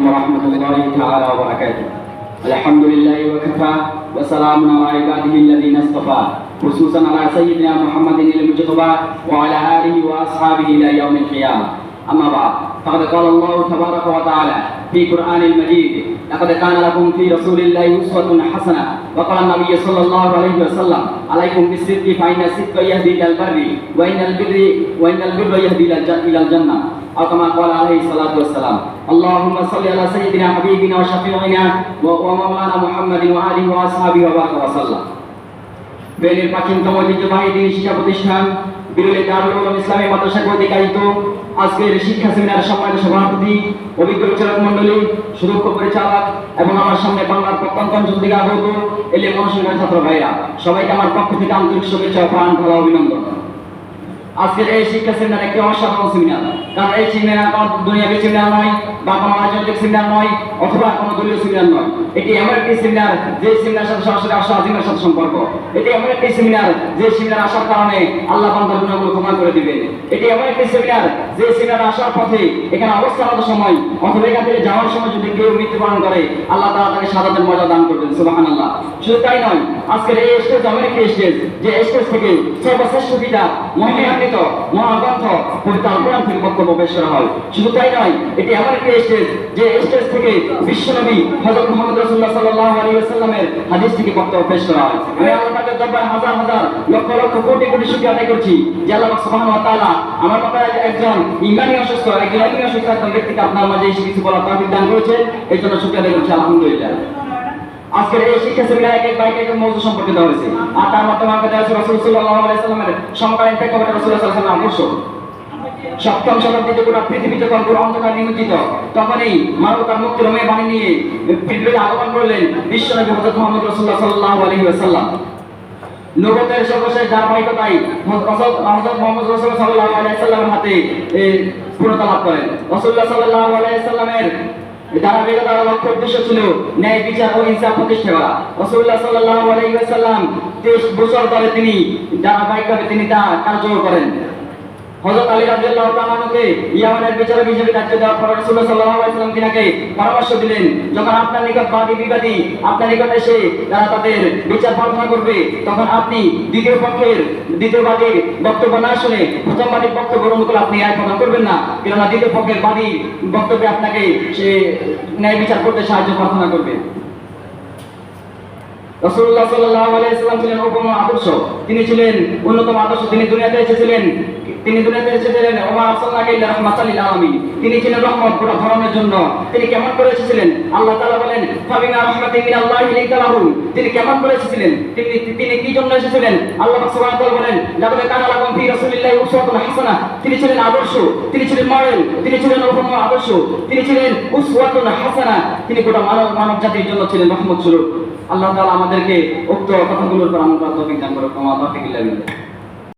ورحمة الله تعالى وبركاته. الحمد لله وكفى وسلام على عباده الذين اصطفى خصوصا على سيدنا محمد المجتبى وعلى آله وأصحابه إلى يوم القيامة. أما بعد فقد قال الله تبارك وتعالى في قرآن المجيد: لقد كان لكم في رسول الله أسوة حسنة. وقال النبي صلى الله عليه وسلم: عليكم بالصدق فإن الصدق يهدي إلى البر وإن البر يهدي إلى الجنة. أو كما قال عليه الصلاة والسلام. اللهم صل على سيدنا حبيبنا وشفيعنا ومولانا محمد وآله وأصحابه وبارك وسلم. বেলের প্রাচীনতম ঐতিহ্যবাহী দিনী শিক্ষা প্রতিষ্ঠান বিরুলি দারুল উলুম ইসলামী মাদ্রাসা কর্তৃক আয়োজিত আজকের শিক্ষা সেমিনারের সম্মানিত সভাপতি, অভিজ্ঞ বিচারক মণ্ডলী, সুদক্ষ পরিচালক এবং আমার সামনে বাংলার প্রত্যন্ত অঞ্চল থেকে আগত এলে মনসংখ্যার ছাত্র ভাইরা, সবাইকে আমার পক্ষ থেকে আন্তরিক শুভেচ্ছা ও প্রাণ ঢালা অভিনন্দন। আজকের এই শিক্ষা সেমিনার একটি অসাধারণ সেমিনার, কারণ এই সেমিনার কোনো দুনিয়াবী সেমিনার নয় বা কোনো রাজনৈতিক সেমিনার নয় অথবা কোনো দলীয় সেমিনার নয়। এটি এমন একটি সেমিনার যে সেমিনার সাথে সরাসরি আসা আজিমের সাথে সম্পর্ক। এটি এমন একটি সেমিনার যে সেমিনার আসার কারণে আল্লাহ বান্দার গুনাহগুলো ক্ষমা করে দিবেন। এটি এমন একটি সেমিনার যে সেমিনার আসার পথে এখানে অবস্থানত সময় অথবা এখান থেকে যাওয়ার সময় যদি কেউ মৃত্যুবরণ করে আল্লাহ তাআলা তাকে শাহাদাতের মর্যাদা দান করবেন। সুবহানাল্লাহ। শুধু তাই নয়, আজকের এই স্টেজ এমন একটি স্টেজ যে স্টেজ থেকে সর্বশ্রেষ্ঠ কিতাব মহিমান্বিত মহাগ্রন্থ পবিত্র আল কোরআন থেকে বক্তব্য পেশ করা হয়। শুধু তাই নয়, এটি এমন একটি স্টেজ যে স্টেজ থেকে বিশ্বনবী হযরত মুহাম্মদ রাসূলুল্লাহ সাল্লাল্লাহু আলাইহি ওয়াসাল্লামের হাদিস থেকে বক্তব্য পেশ করা হয়। আমি আল্লাহ পাকের দরবারে হাজার হাজার লক্ষ লক্ষ কোটি কোটি শুকরিয়া আদায় করছি যে আল্লাহ সুবহানাহু ওয়া তাআলা আমার মতো একজন ইমানি অসুস্থ একজন ব্যক্তিকে আপনার মাঝে এসে কিছু বলার তৌফিক দান করেছেন, এই জন্য শুকরিয়া আদায় করছি আলহামদুলিল্লাহ। আজকের এই শিক্ষা সেমিনারে এক বাইকে এক মৌজু সম্পর্কে দেওয়া হয়েছে, আর তার মাধ্যমে আমাকে দেওয়া হয়েছে রাসূল সাল্লাল্লাহু আলাইহি ওয়াসাল্লামের সমকালীন প্রেক্ষাপটে রাসূলুল্লাহ সাল্লাল্লাহু আলাইহি ওয়াসাল্লামের আদর্শ। সপ্তম শতাব্দীতে গোটা পৃথিবী যখন পুরো অন্ধকার নিমজ্জিত, তখনই মানবতার মুক্তির মেয়ে বাণী নিয়ে পৃথিবীতে আগমন করলেন বিশ্বনবী হযরত মুহাম্মদ রাসূলুল্লাহ সাল্লাল্লাহু আলাইহি ওয়াসাল্লাম। নবুয়তের সর্বশেষ ধারাবাহিকতায় হযরত মুহাম্মদ রাসূলুল্লাহ সাল্লাল্লাহু আলাইহি ওয়াসাল্লামের হাতে পূর্ণতা লাভ করেন। রাসূলুল্লাহ সাল্লাল্লাহু আলাইহি ওয়াসাল্লামের ধারাবাহিকতার লক্ষ্য উদ্দেশ্য ছিল ন্যায় বিচার ও ইনসাফ প্রতিষ্ঠা করা। রাসূলুল্লাহ সাল্লাল্লাহু আলাইহি ওয়াসাল্লাম 23 বছর ধরে তিনি ধারাবাহিকভাবে তিনি তা কার্যকর করেন। হযরত আলী রাদিয়াল্লাহু তাআলা আনহুকে ইয়ামানের বিচারক হিসেবে দায়িত্ব দেওয়ার পর রাসূলুল্লাহ সাল্লাল্লাহু আলাইহি ওয়াসাল্লাম তিনাকে পরামর্শ দিলেন, যখন আপনার নিকট বাদী বিবাদী আপনার নিকট এসে তারা তাদের বিচার প্রার্থনা করবে, তখন আপনি দ্বিতীয় বাদীর বক্তব্য না শুনে প্রথম বাদীর বক্তব্যের অনুকূলে আপনি রায় প্রদান করবেন না, কেননা দ্বিতীয় পক্ষের বাদী বক্তব্যে আপনাকে সে ন্যায় বিচার করতে সাহায্য প্রার্থনা করবে। রাসূলুল্লাহ সাল্লাল্লাহু আলাইহি ওয়াসাল্লাম ছিলেন উপম আদর্শ, তিনি ছিলেন অন্যতম আদর্শ। তিনি দুনিয়াতে এসেছিলেন ওমা আরসালনাকা ইল্লা রাহমাতাল লিল আলামিন, তিনি ছিলেন রহমত পুরো ধরনের জন্য। তিনি কেমন করে এসেছিলেন? আল্লাহ তাআলা বলেন ফাবিমা রাহমাতিন মিনাল্লাহি লিনতা লাহুম, তিনি কেমন করে এসেছিলেন? তিনি কি জন্য এসেছিলেন? আল্লাহ সুবহানাহু ওয়া তাআলা বলেন লাকাদ কানা লাকুম ফি রাসূলিল্লাহি উসওয়াতুন হাসানা, তিনি ছিলেন আদর্শ, তিনি ছিলেন মডেল, তিনি ছিলেন উপম আদর্শ, তিনি ছিলেন উসওয়াতুন হাসানা, তিনি গোটা মানব জাতির জন্য ছিলেন রহমত স্বরূপ। আল্লাহ তাআলা আমাদেরকে উক্ত কথাগুলোর উপর আমল করার তৌফিক দান করুন। ওয়া তাওফিক ইল্লা বিল্লাহ।